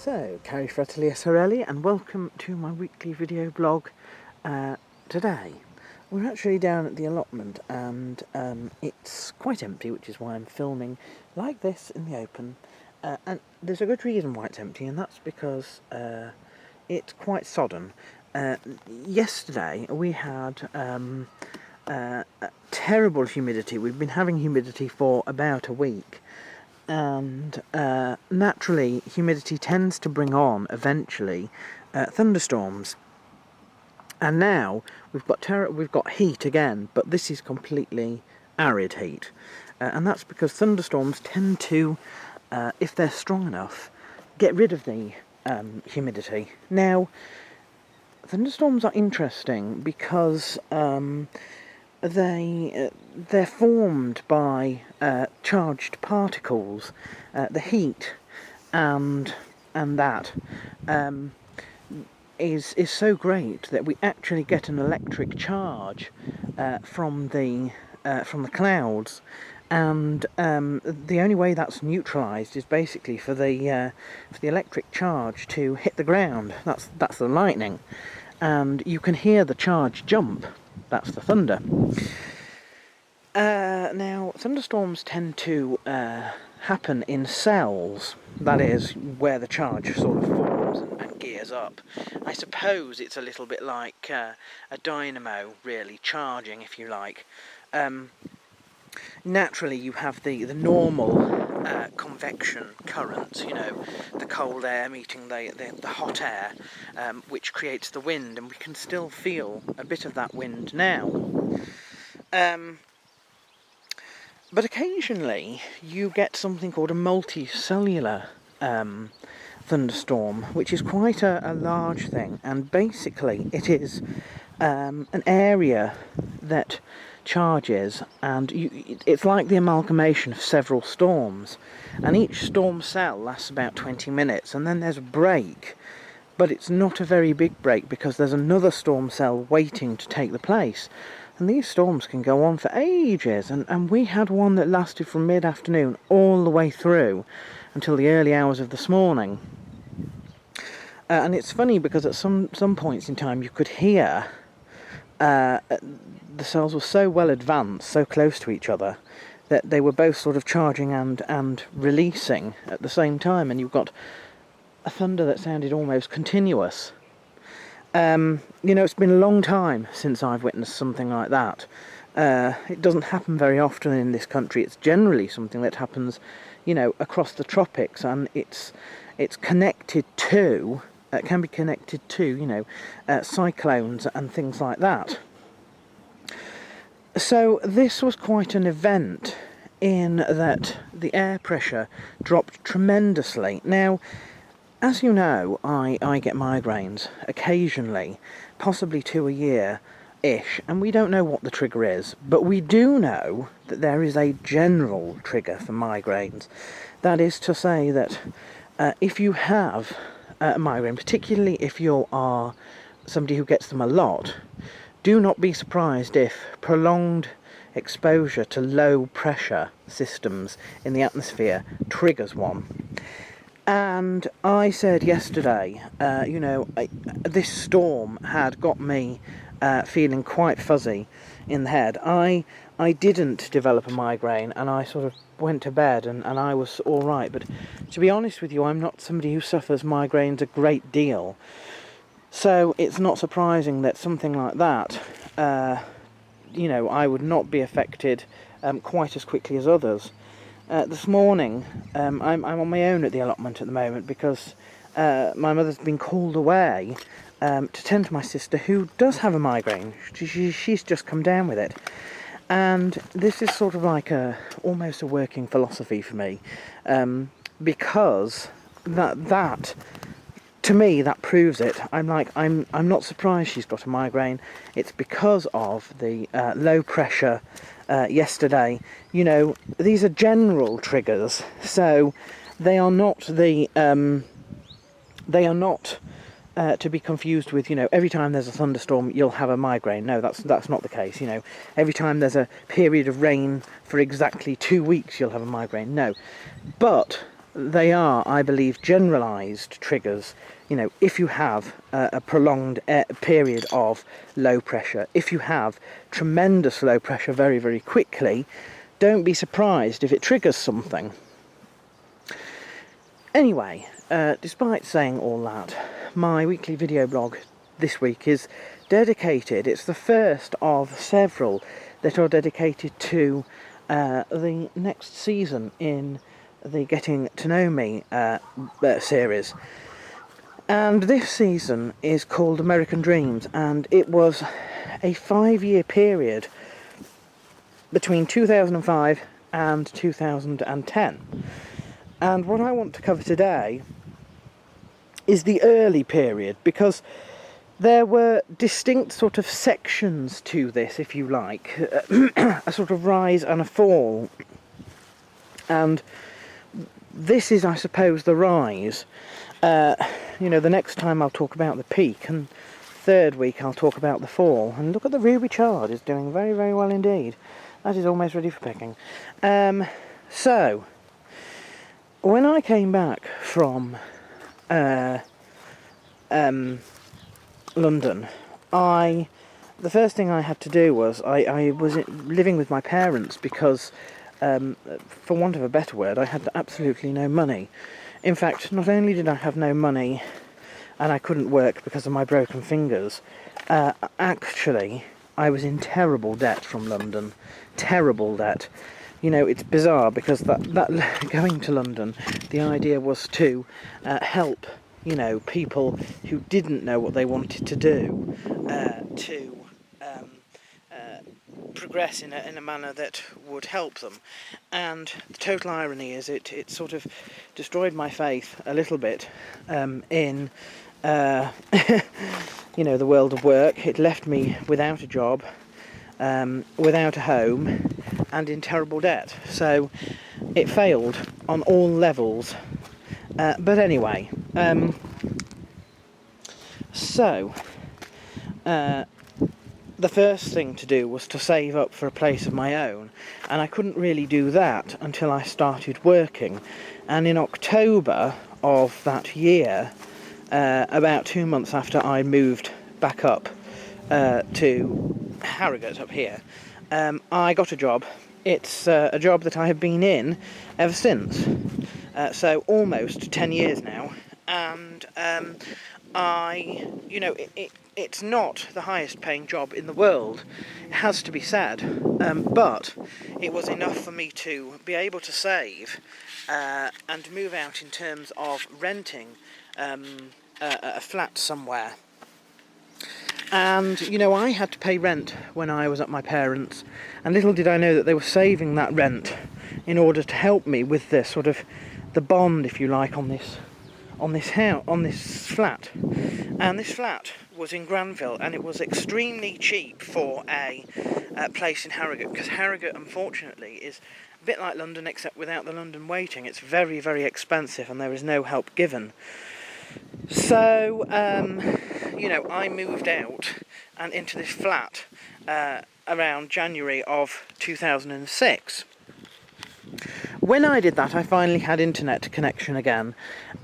So, Carrie Fratelli SRLE, and welcome to my weekly video blog. Today we're actually down at the allotment, and it's quite empty, which is why I'm filming like this in the open. And there's a good reason why it's empty, and that's because it's quite sodden. Yesterday we had terrible humidity. We've been having humidity for about a week. And naturally, humidity tends to bring on, eventually, thunderstorms. And now we've got heat again, but this is completely arid heat, and that's because thunderstorms tend to, if they're strong enough, get rid of the humidity. Now, thunderstorms are interesting because they're formed by charged particles. The heat and that is so great that we actually get an electric charge from the clouds, and the only way that's neutralised is basically for the electric charge to hit the ground. That's the lightning, and you can hear the charge jump. That's the thunder. Now, thunderstorms tend to happen in cells. That is, where the charge sort of forms and gears up. I suppose it's a little bit like a dynamo, really, charging, if you like. Naturally, you have the normal convection currents, you know, the cold air meeting the hot air, which creates the wind, and we can still feel a bit of that wind now. But occasionally you get something called a multicellular thunderstorm, which is quite a large thing, and basically it is an area that charges, and it's like the amalgamation of several storms, and each storm cell lasts about 20 minutes, and then there's a break, but it's not a very big break because there's another storm cell waiting to take the place. And these storms can go on for ages, and we had one that lasted from mid-afternoon all the way through until the early hours of this morning. And it's funny because at some points in time you could hear the cells were so well advanced, so close to each other, that they were both sort of charging and releasing at the same time, and you've got a thunder that sounded almost continuous. You know, it's been a long time since I've witnessed something like that. It doesn't happen very often in this country. It's generally something that happens, you know, across the tropics, and it's connected to, can be connected to, you know, cyclones and things like that. So this was quite an event in that the air pressure dropped tremendously. Now, as you know, I get migraines occasionally, possibly 2 a year-ish, and we don't know what the trigger is, but we do know that there is a general trigger for migraines. That is to say that if you have a migraine, particularly if you are somebody who gets them a lot, do not be surprised if prolonged exposure to low pressure systems in the atmosphere triggers one. And I said yesterday, you know, this storm had got me feeling quite fuzzy in the head. I didn't develop a migraine, and I sort of went to bed and I was all right. But to be honest with you, I'm not somebody who suffers migraines a great deal. So it's not surprising that something like that, you know, I would not be affected quite as quickly as others. This morning, I'm on my own at the allotment at the moment because my mother's been called away to tend to my sister, who does have a migraine. She's just come down with it. And this is sort of like almost a working philosophy for me, because that to me, that proves it. I'm not surprised she's got a migraine. It's because of the low pressure yesterday. You know, these are general triggers, so they are not to be confused with, you know, every time there's a thunderstorm you'll have a migraine. No, that's not the case. You know, every time there's a period of rain for exactly 2 weeks you'll have a migraine. No, but they are, I believe, generalised triggers. You know, if you have a prolonged period of low pressure, if you have tremendous low pressure very, very quickly, don't be surprised if it triggers something. Anyway, despite saying all that, my weekly video blog this week is dedicated, it's the first of several that are dedicated to the next season in the Getting to Know Me series. And this season is called American Dreams, and it was a 5-year period between 2005 and 2010. And what I want to cover today is the early period, because there were distinct sort of sections to this, if you like, a sort of rise and a fall. And this is, I suppose, the rise. You know, the next time I'll talk about the peak, and third week I'll talk about the fall. And look at the ruby chard, it's doing very, very well indeed. That is almost ready for picking. So, when I came back from London, the first thing I had to do was, I was living with my parents because, for want of a better word, I had absolutely no money. In fact, not only did I have no money and I couldn't work because of my broken fingers, actually I was in terrible debt from London. Terrible debt. You know, it's bizarre because that going to London, the idea was to help, you know, people who didn't know what they wanted to do, to progress in a manner that would help them. And the total irony is it sort of destroyed my faith a little bit in you know, the world of work. It left me without a job, without a home, and in terrible debt. So it failed on all levels. But anyway, the first thing to do was to save up for a place of my own, and I couldn't really do that until I started working. And in October of that year, about 2 months after I moved back up to Harrogate up here, I got a job. It's a job that I have been in ever since, so almost 10 years now. And you know, it's not the highest paying job in the world, it has to be said, but it was enough for me to be able to save and move out in terms of renting a flat somewhere. And, you know, I had to pay rent when I was at my parents', and little did I know that they were saving that rent in order to help me with this sort of the bond, if you like, on this flat. And this flat was in Granville, and it was extremely cheap for a place in Harrogate, because Harrogate, unfortunately, is a bit like London, except without the London waiting. It's very, very expensive, and there is no help given. So, you know, I moved out and into this flat around January of 2006. When I did that, I finally had internet connection again,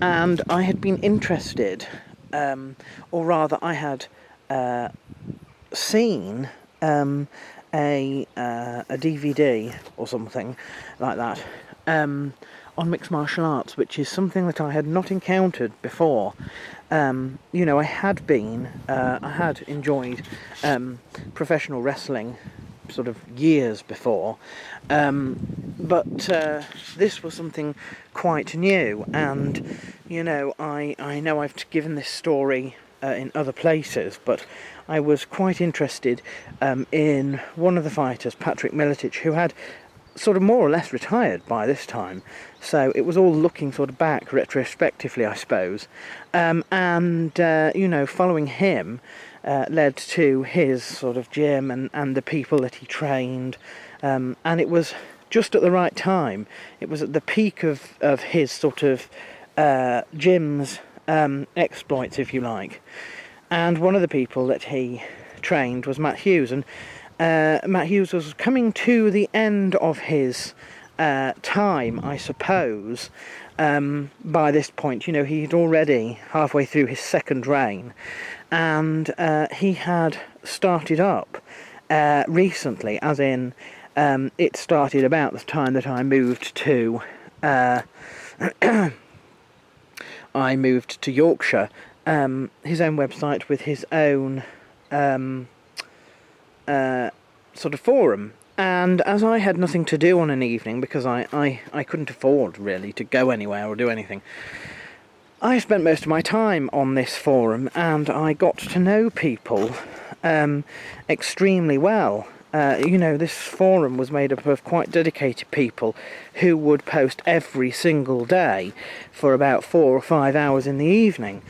and I had been interested, or rather I had seen a DVD or something like that on mixed martial arts, which is something that I had not encountered before. You know, I had enjoyed professional wrestling sort of years before, but this was something quite new. And you know, I know I've given this story in other places, but I was quite interested in one of the fighters, Patrick Miletich, who had sort of more or less retired by this time, so it was all looking sort of back retrospectively, I suppose. And you know, following him led to his sort of gym and the people that he trained, and it was just at the right time. It was at the peak of his sort of gym's exploits, if you like. And one of the people that he trained was Matt Hughes, and Matt Hughes was coming to the end of his time, I suppose, by this point. You know, he'd already halfway through his second reign, and he had started up recently, as in it started about the time that I moved to Yorkshire. His own website with his own sort of forum. And as I had nothing to do on an evening, because I couldn't afford really to go anywhere or do anything, I spent most of my time on this forum, and I got to know people extremely well. You know, this forum was made up of quite dedicated people who would post every single day for about 4 or 5 hours in the evening.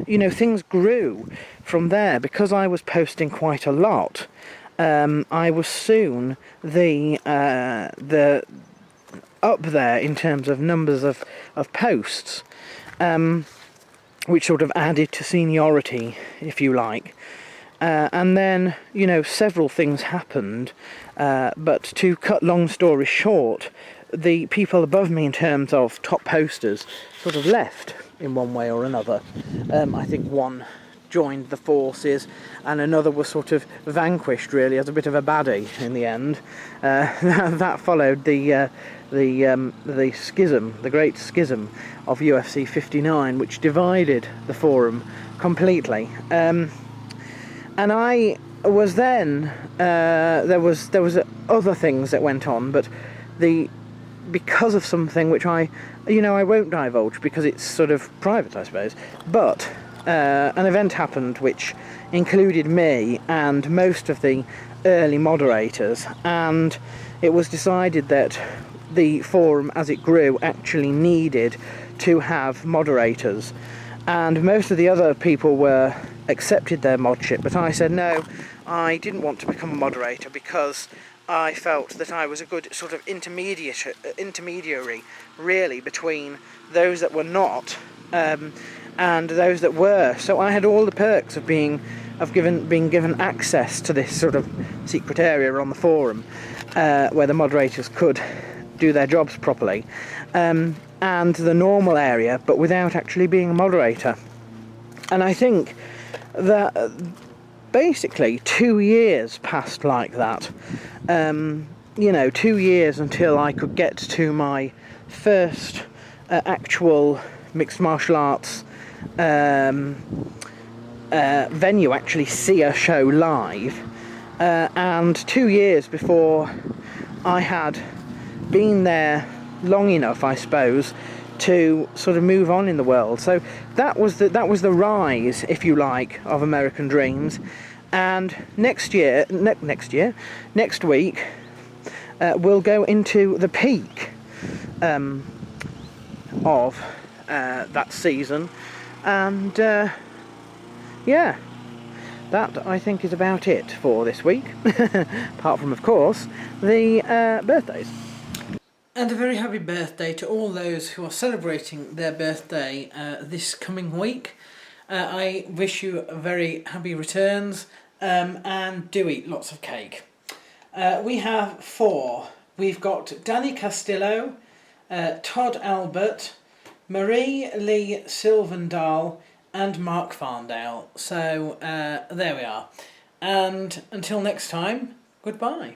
You know, things grew from there. Because I was posting quite a lot, I was soon the up there in terms of numbers of posts, which sort of added to seniority, if you like. And then, you know, several things happened, but to cut long story short, the people above me in terms of top posters sort of left in one way or another. I think one joined the forces, and another was sort of vanquished really as a bit of a baddie in the end. That followed the schism, the great schism of UFC 59, which divided the forum completely. And I was then there was other things that went on, but because of something which I won't divulge because it's sort of private, I suppose. But an event happened which included me and most of the early moderators, and it was decided that the forum, as it grew, actually needed to have moderators, and most of the other people were accepted their modship, but I said no, I didn't want to become a moderator because I felt that I was a good sort of intermediary really between those that were not and those that were. So I had all the perks of being given access to this sort of secret area on the forum where the moderators could do their jobs properly, and the normal area, but without actually being a moderator. And I think that basically 2 years passed like that. 2 years until I could get to my first actual mixed martial arts venue, actually see a show live, and 2 years before I had been there long enough, I suppose, to sort of move on in the world. So that was the rise, if you like, of American Dreams. And next week, we'll go into the peak of that season, and yeah, that I think is about it for this week. Apart from, of course, the birthdays. And a very happy birthday to all those who are celebrating their birthday this coming week. I wish you a very happy returns, and do eat lots of cake. We have 4. We've got Danny Castillo, Todd Albert, Marie Lee Silvendahl, and Mark Farndale. So there we are. And until next time, goodbye.